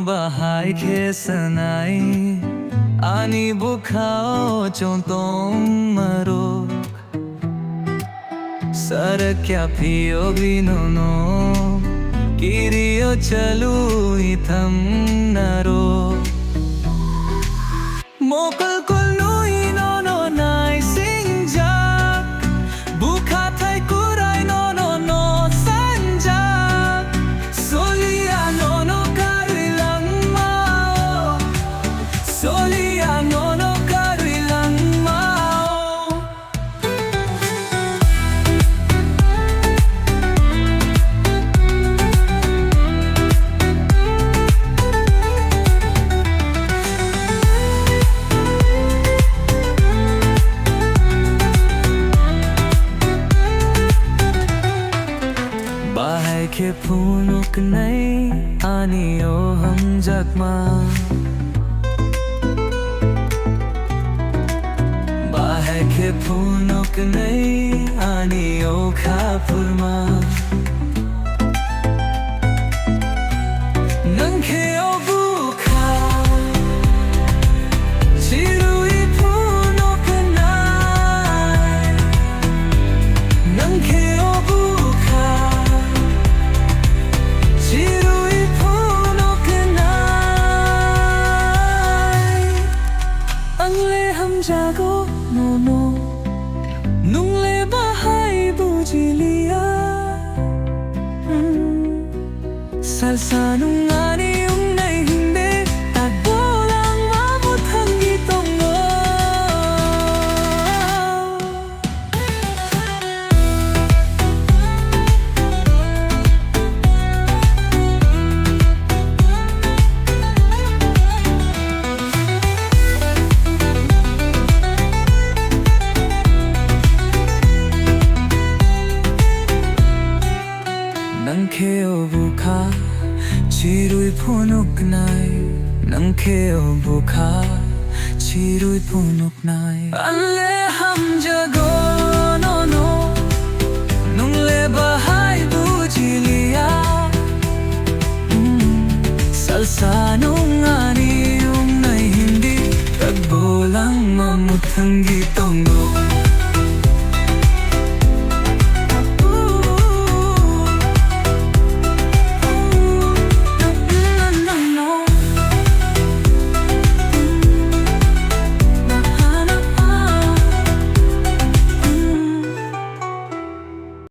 bahai ke sanai ani bukhao chontong marok sarakya piyogi nono kiriyo chalu itham naro mokal kolui nono nai singja bukha thai kurai nono no sanja solia nono karilang mao solia nono karilang mao bahai ke punok nai ani o hum jakma bahai ke punok nai ani o khapurma nang ke o bukha chirui punok nai nang ke o bukha chirui punok nai ang le ham jago nono nung le bahai bujilia salsa nung ani yung nai hindi takbo lang mabot ang gitong mo nang keo bukha chirui punok nai nang keo bukha chirui punok nai anle ham jago nono nung le bahai bujilia salsa nung ani yung nai hindi tagbo lang mamutang gitong mo